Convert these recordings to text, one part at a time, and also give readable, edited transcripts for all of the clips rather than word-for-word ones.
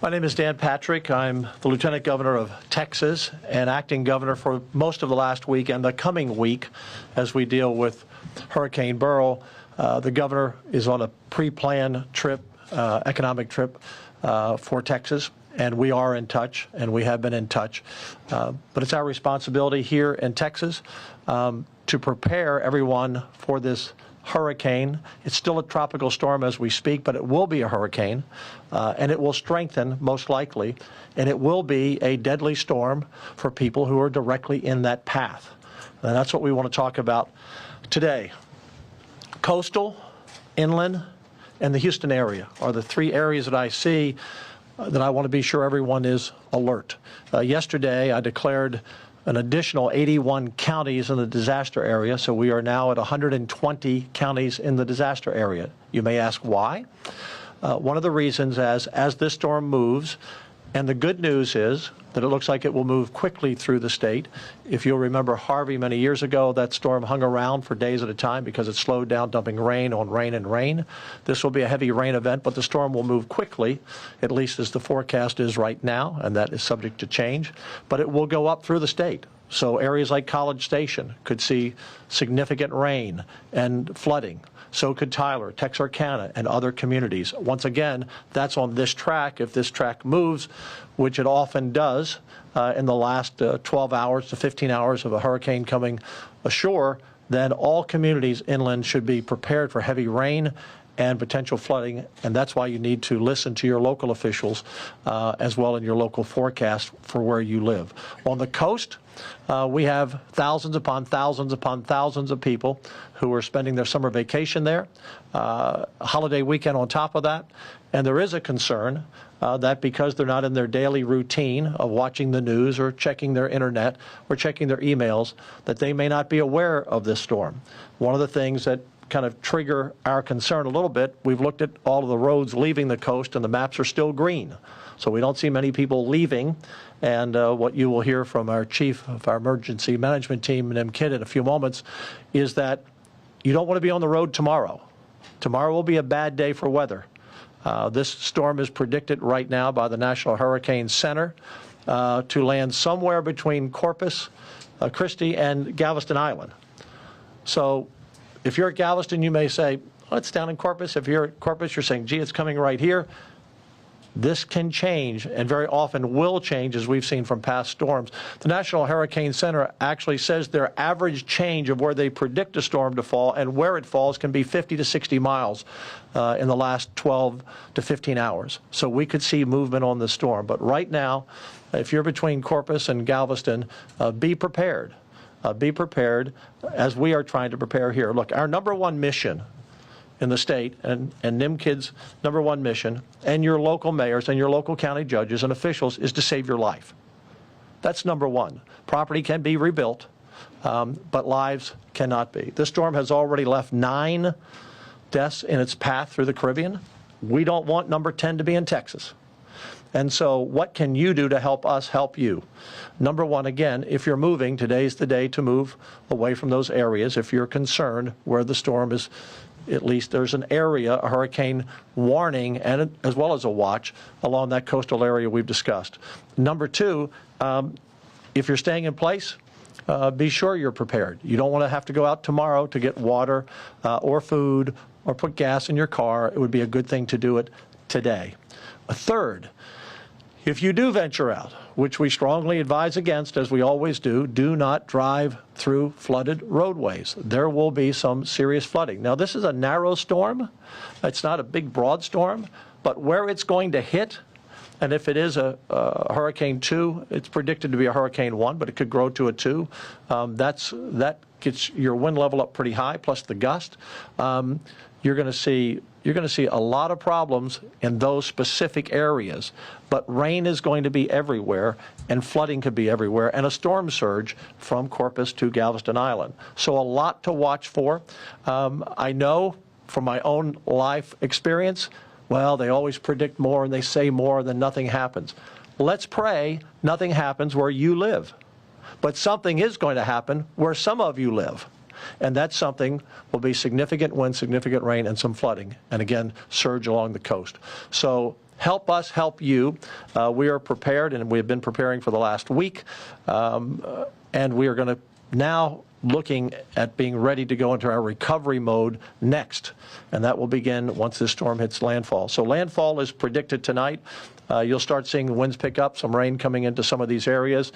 My name is Dan Patrick. I'm the Lieutenant Governor of Texas and acting governor for most of the last week and the coming week as we deal with Hurricane Beryl. The governor is on a pre-planned trip, economic trip for Texas, and we are in touch, and we have been in touch. But it's our responsibility here in Texas to prepare everyone for this hurricane. It's still a tropical storm as we speak, but it will be a hurricane, and it will strengthen most likely, and it will be a deadly storm for people who are directly in that path. And that's what we want to talk about today. Coastal, inland, and the Houston area are the three areas that I see that I want to be sure everyone is alert. Yesterday, I declared an additional 81 counties in the disaster area, so we are now at 120 counties in the disaster area. You may ask why. One of the reasons as this storm moves, and the good news is that it looks like it will move quickly through the state. If you'll remember Harvey many years ago, that storm hung around for days at a time because it slowed down, dumping rain on rain and rain. This will be a heavy rain event, but the storm will move quickly, at least as the forecast is right now, and that is subject to change. But it will go up through the state. So areas like College Station could see significant rain and flooding. So could Tyler, Texarkana, and other communities. Once again, that's on this track. If this track moves, which it often does in the last 12 hours to 15 hours of a hurricane coming ashore, then all communities inland should be prepared for heavy rain and potential flooding, and that's why you need to listen to your local officials as well in your local forecast for where you live. On the coast, we have thousands upon thousands upon thousands of people who are spending their summer vacation there, a holiday weekend on top of that, and there is a concern that because they're not in their daily routine of watching the news or checking their internet or checking their emails, that they may not be aware of this storm. One of the things that kind of trigger our concern a little bit, we've looked at all of the roads leaving the coast and the maps are still green. So we don't see many people leaving, and what you will hear from our chief of our emergency management team, Nim Kidd, in a few moments, is that you don't want to be on the road tomorrow. Tomorrow will be a bad day for weather. This storm is predicted right now by the National Hurricane Center to land somewhere between Corpus Christi and Galveston Island. So if you're at Galveston, you may say, oh, it's down in Corpus. If you're at Corpus, you're saying, gee, it's coming right here. This can change, and very often will change, as we've seen from past storms. The National Hurricane Center actually says their average change of where they predict a storm to fall and where it falls can be 50 to 60 miles in the last 12 to 15 hours. So we could see movement on the storm. But right now, if you're between Corpus and Galveston, be prepared. Be prepared as we are trying to prepare here. Look, our number one mission in the state, and Nim Kidd's number one mission, and your local mayors and your local county judges and officials, is to save your life. That's number one. Property can be rebuilt, but lives cannot be. This storm has already left 9 deaths in its path through the Caribbean. We don't want number 10 to be in Texas. And so what can you do to help us help you? Number one, again, if you're moving, today's the day to move away from those areas. If you're concerned where the storm is, at least there's an area, a hurricane warning, and as well as a watch along that coastal area we've discussed. Number two, if you're staying in place, be sure you're prepared. You don't want to have to go out tomorrow to get water or food or put gas in your car. It would be a good thing to do it today. A third, if you do venture out, which we strongly advise against, as we always do not drive through flooded roadways. There will be some serious flooding. Now, this is a narrow storm. It's not a big, broad storm, but where it's going to hit, and if it is a Hurricane 2, it's predicted to be a Hurricane 1, but it could grow to a 2. That gets your wind level up pretty high, plus the gust. You're going to see a lot of problems in those specific areas, but rain is going to be everywhere, and flooding could be everywhere, and a storm surge from Corpus to Galveston Island. So a lot to watch for. I know from my own life experience, well, they always predict more and they say more, then nothing happens. Let's pray nothing happens where you live, but something is going to happen where some of you live. And that something will be significant wind, significant rain, and some flooding. And again, surge along the coast. So help us help you. We are prepared, and we have been preparing for the last week, and we are going to now looking at being ready to go into our recovery mode next, and that will begin once this storm hits landfall. So landfall is predicted tonight. You'll start seeing the winds pick up, some rain coming into some of these areas.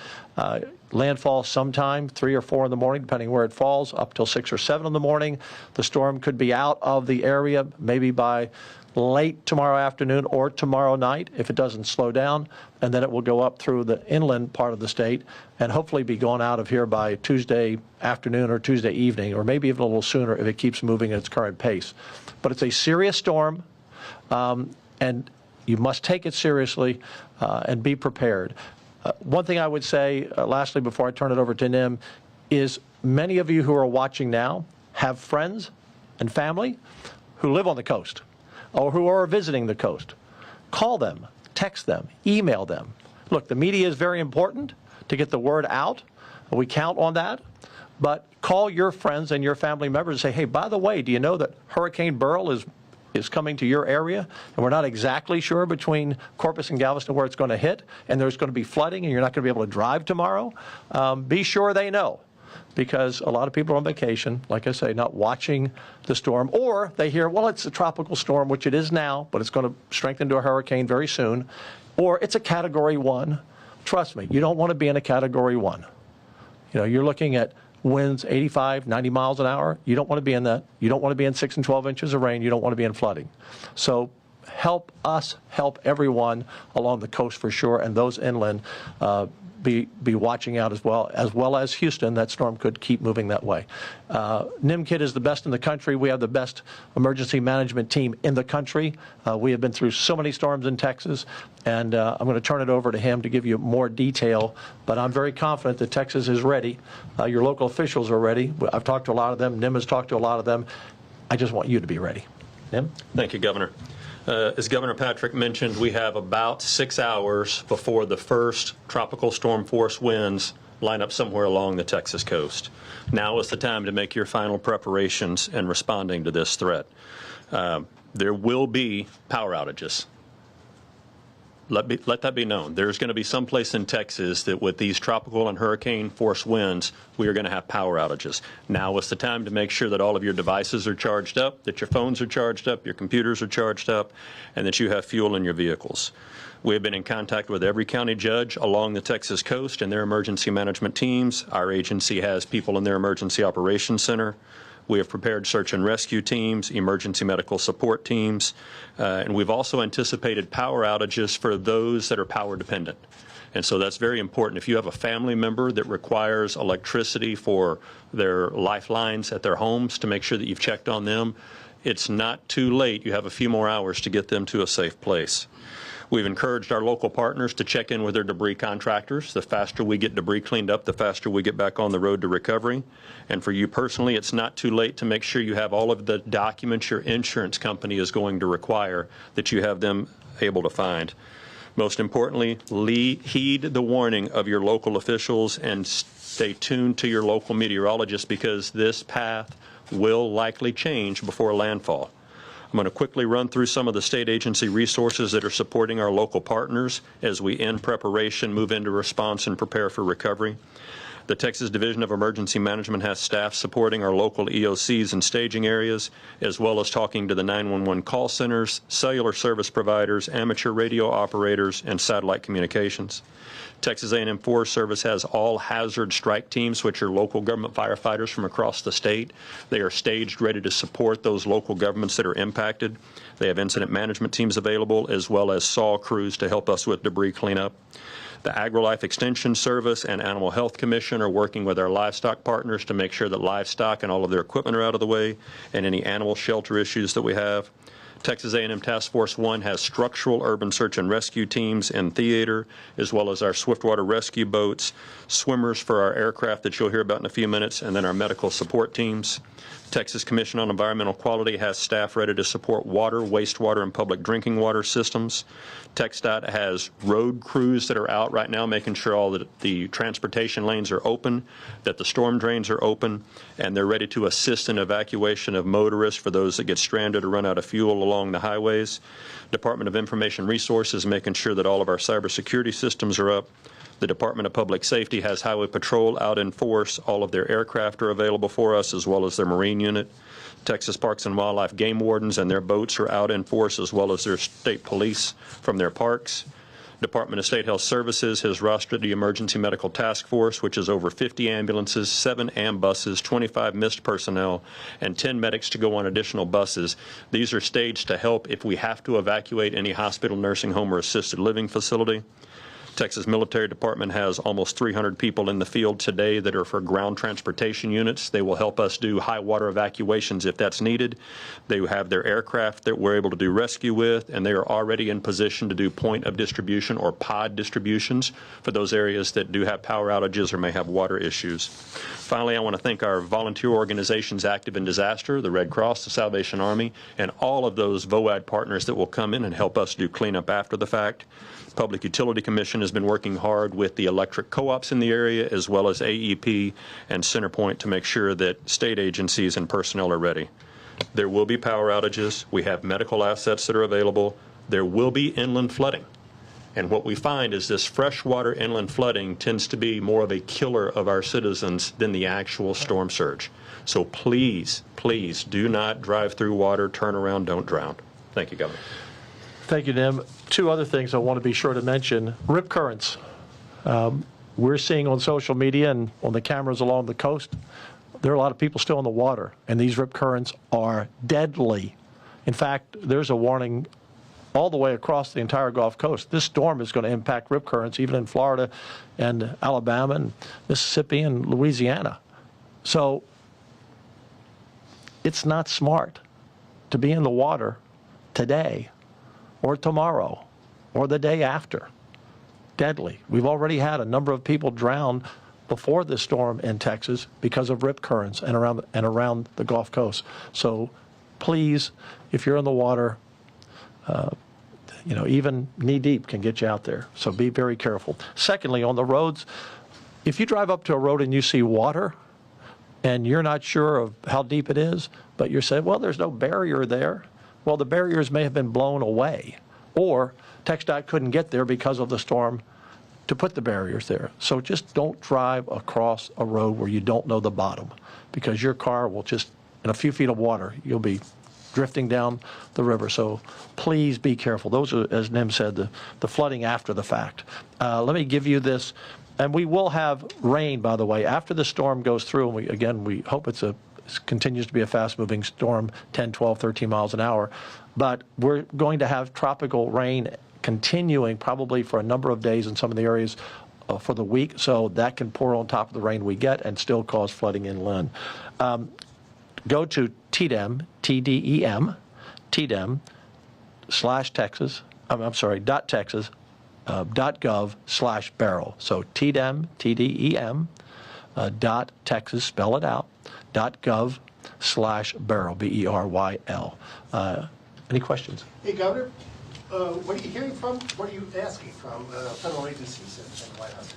Landfall sometime 3 or 4 in the morning, depending where it falls, up till 6 or 7 in the morning. The storm could be out of the area maybe by late tomorrow afternoon or tomorrow night if it doesn't slow down, and then it will go up through the inland part of the state and hopefully be gone out of here by Tuesday afternoon or Tuesday evening, or maybe even a little sooner if it keeps moving at its current pace. But it's a serious storm, and you must take it seriously and be prepared. One thing I would say, lastly, before I turn it over to Nim, is many of you who are watching now have friends and family who live on the coast or who are visiting the coast. Call them, text them, email them. Look, the media is very important to get the word out. We count on that. But call your friends and your family members and say, hey, by the way, do you know that Hurricane Beryl is coming to your area, and we're not exactly sure between Corpus and Galveston where it's going to hit, and there's going to be flooding, and you're not going to be able to drive tomorrow? Be sure they know, because a lot of people are on vacation, like I say, not watching the storm, or they hear, well, it's a tropical storm, which it is now, but it's going to strengthen to a hurricane very soon, or it's a Category 1. Trust me, you don't want to be in a Category 1. You know, you're looking at winds 85, 90 miles an hour. You don't want to be in that. You don't want to be in 6 and 12 inches of rain. You don't want to be in flooding. So help us help everyone along the coast for sure, and those inland be watching out as well as Houston. That storm could keep moving that way. NIMKIT is the best in the country. We have the best emergency management team in the country. We have been through so many storms in Texas, and I'm going to turn it over to him to give you more detail, but I'm very confident that Texas is ready. Your local officials are ready. I've talked to a lot of them. Nim has talked to a lot of them. I just want you to be ready. Nim? Thank you, Governor. As Governor Patrick mentioned, we have about 6 hours before the first tropical storm force winds line up somewhere along the Texas coast. Now is the time to make your final preparations in responding to this threat. There will be power outages. Let that be known. There's going to be some place in Texas that with these tropical and hurricane force winds, we are going to have power outages. Now is the time to make sure that all of your devices are charged up, that your phones are charged up, your computers are charged up, and that you have fuel in your vehicles. We have been in contact with every county judge along the Texas coast and their emergency management teams. Our agency has people in their emergency operations center. We have prepared search and rescue teams, emergency medical support teams, and we've also anticipated power outages for those that are power dependent. And so that's very important. If you have a family member that requires electricity for their lifelines at their homes, to make sure that you've checked on them, it's not too late. You have a few more hours to get them to a safe place. We've encouraged our local partners to check in with their debris contractors. The faster we get debris cleaned up, the faster we get back on the road to recovery. And for you personally, it's not too late to make sure you have all of the documents your insurance company is going to require, that you have them able to find. Most importantly, heed the warning of your local officials and stay tuned to your local meteorologist, because this path will likely change before landfall. I'm going to quickly run through some of the state agency resources that are supporting our local partners as we end preparation, move into response, and prepare for recovery. The Texas Division of Emergency Management has staff supporting our local EOCs and staging areas, as well as talking to the 911 call centers, cellular service providers, amateur radio operators, and satellite communications. Texas A&M Forest Service has all hazard strike teams, which are local government firefighters from across the state. They are staged, ready to support those local governments that are impacted. They have incident management teams available, as well as SAW crews to help us with debris cleanup. The AgriLife Extension Service and Animal Health Commission are working with our livestock partners to make sure that livestock and all of their equipment are out of the way, and any animal shelter issues that we have. Texas A&M Task Force 1 has structural urban search and rescue teams in theater, as well as our swiftwater rescue boats, swimmers for our aircraft that you'll hear about in a few minutes, and then our medical support teams. Texas Commission on Environmental Quality has staff ready to support water, wastewater, and public drinking water systems. TxDOT has road crews that are out right now making sure all the transportation lanes are open, that the storm drains are open, and they're ready to assist in evacuation of motorists for those that get stranded or run out of fuel along the highways. Department of Information Resources making sure that all of our cybersecurity systems are up. The Department of Public Safety has Highway Patrol out in force. All of their aircraft are available for us, as well as their Marine unit. Texas Parks and Wildlife game wardens and their boats are out in force, as well as their state police from their parks. Department of State Health Services has rostered the Emergency Medical Task Force, which is over 50 ambulances, 7 ambuses, 25 missed personnel, and 10 medics to go on additional buses. These are staged to help if we have to evacuate any hospital, nursing home, or assisted living facility. Texas Military Department has almost 300 people in the field today that are for ground transportation units. They will help us do high water evacuations if that's needed. They have their aircraft that we're able to do rescue with, and they are already in position to do point of distribution or pod distributions for those areas that do have power outages or may have water issues. Finally, I want to thank our volunteer organizations active in disaster, the Red Cross, the Salvation Army, and all of those VOAD partners that will come in and help us do cleanup after the fact. Public Utility Commission has been working hard with the electric co-ops in the area, as well as AEP and Centerpoint, to make sure that state agencies and personnel are ready. There will be power outages. We have medical assets that are available. There will be inland flooding. And what we find is this freshwater inland flooding tends to be more of a killer of our citizens than the actual storm surge. So please, please do not drive through water, turn around, don't drown. Thank you, Governor. Thank you, Nim. Two other things I want to be sure to mention. Rip currents. We're seeing on social media and on the cameras along the coast, there are a lot of people still in the water, and these rip currents are deadly. In fact, there's a warning all the way across the entire Gulf Coast. This storm is going to impact rip currents even in Florida and Alabama and Mississippi and Louisiana. So it's not smart to be in the water today or tomorrow or the day after. Deadly. We've already had a number of people drown before this storm in Texas because of rip currents and around the Gulf Coast. So please, if you're in the water, even knee deep can get you out there. So be very careful. Secondly, on the roads, if you drive up to a road and you see water and you're not sure of how deep it is, but you're saying, well, there's no barrier there. Well, the barriers may have been blown away, or TxDOT couldn't get there because of the storm to put the barriers there. So just don't drive across a road where you don't know the bottom, because your car will just, in a few feet of water, you'll be drifting down the river. So please be careful. Those are, as Nim said, the flooding after the fact. Let me give you this. And we will have rain, by the way, after the storm goes through. And we hope it continues to be a fast-moving storm, 10, 12, 13 miles an hour. But we're going to have tropical rain continuing probably for a number of days in some of the areas for the week. So that can pour on top of the rain we get and still cause flooding inland. Go to TDEM, TDEM, TDEM/Texas, .texas, .gov/Beryl. So TDEM, TDEM, .texas, spell it out, .gov/Beryl, BERYL. Any questions? Hey, Governor, what are you hearing from, what are you asking from federal agencies in the White House?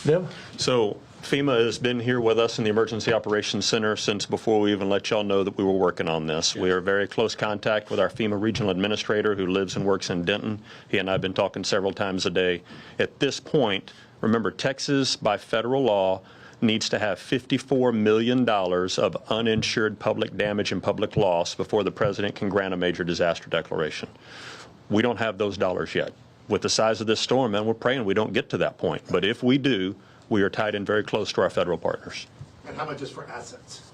Nim? So FEMA has been here with us in the Emergency Operations Center since before we even let y'all know that we were working on this. We are in very close contact with our FEMA regional administrator who lives and works in Denton. He and I have been talking several times a day. At this point, remember, Texas, by federal law, needs to have $54 million of uninsured public damage and public loss before the president can grant a major disaster declaration. We don't have those dollars yet. With the size of this storm, and we're praying we don't get to that point. But if we do, we are tied in very close to our federal partners. And how much is for assets?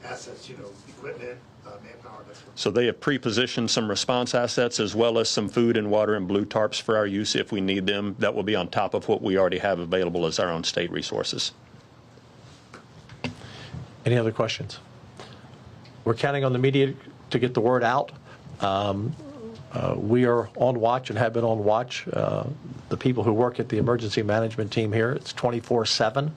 Assets, equipment, manpower, that sort of. So they have pre-positioned some response assets as well as some food and water and blue tarps for our use if we need them. That will be on top of what we already have available as our own state resources. Any other questions? We're counting on the media to get the word out. We are on watch and have been on watch. The people who work at the emergency management team here, it's 24/7.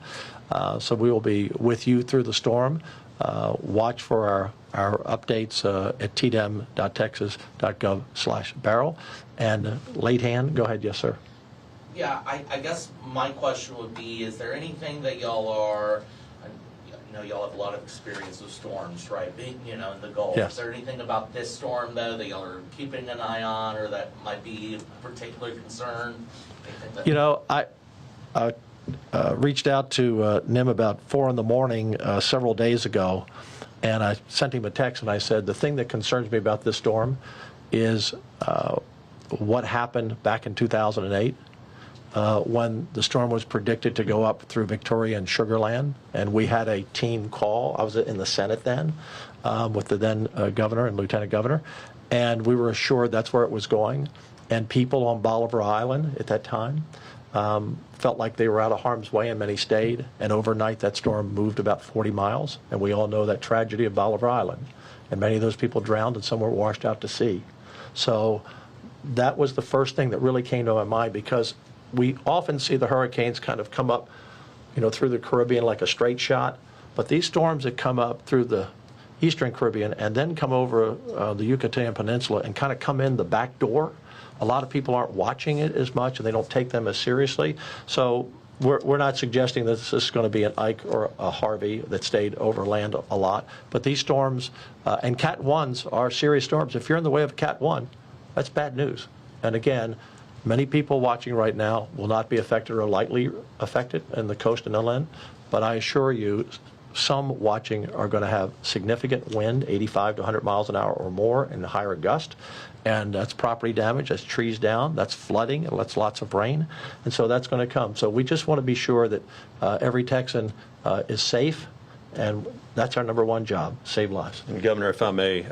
So we will be with you through the storm. Watch for our updates at tdem.texas.gov/Beryl. And late hand, go ahead. Yes, sir. Yeah, I guess my question would be, is there anything that y'all are, I know, y'all have a lot of experience with storms, right? Being, you know, in the Gulf. Yes. Is there anything about this storm, though, that y'all are keeping an eye on or that might be of particular concern? You know, I reached out to Nim about 4 in the morning several days ago, and I sent him a text and I said, the thing that concerns me about this storm is what happened back in 2008 when the storm was predicted to go up through Victoria and Sugar Land, and we had a team call. I was in the Senate then with the then governor and lieutenant governor, and we were assured that's where it was going. And people on Bolivar Island at that time felt like they were out of harm's way, and many stayed. And overnight, that storm moved about 40 miles, and we all know that tragedy of Bolivar Island. And many of those people drowned, and some were washed out to sea. So that was the first thing that really came to my mind, because we often see the hurricanes kind of come up, you know, through the Caribbean like a straight shot. But these storms that come up through the Eastern Caribbean and then come over the Yucatan Peninsula and kind of come in the back door, a lot of people aren't watching it as much, and they don't take them as seriously. So we're not suggesting that this is going to be an Ike or a Harvey that stayed over land a lot. But these storms, and Cat 1s are serious storms. If you're in the way of a Cat 1, that's bad news. And again, many people watching right now will not be affected or lightly affected in the coast and inland. But I assure you, some watching are going to have significant wind, 85 to 100 miles an hour or more, and higher gust. And that's property damage, that's trees down, that's flooding, that's lots of rain. And so that's going to come. So we just want to be sure that every Texan is safe, and that's our #1 job, save lives. And Governor, if I may,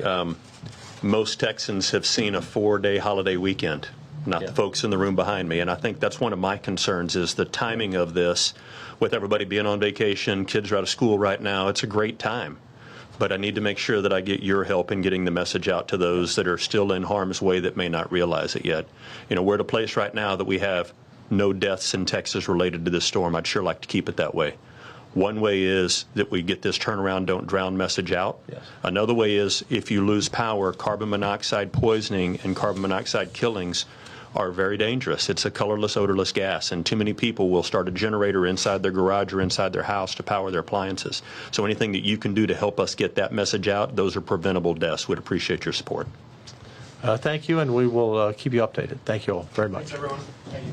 most Texans have seen a 4-day holiday weekend, not the folks in the room behind me. And I think that's one of my concerns is the timing of this. With everybody being on vacation, kids are out of school right now, it's a great time. But I need to make sure that I get your help in getting the message out to those that are still in harm's way that may not realize it yet. You know, we're at a place right now that we have no deaths in Texas related to this storm. I'd sure like to keep it that way. One way is that we get this turnaround, don't drown message out. Yes. Another way is if you lose power, carbon monoxide poisoning and carbon monoxide killings are very dangerous. It's a colorless, odorless gas, and too many people will start a generator inside their garage or inside their house to power their appliances. So anything that you can do to help us get that message out, those are preventable deaths. We'd appreciate your support. Thank you, and we will keep you updated. Thank you all very much. Thanks, everyone. Thank you.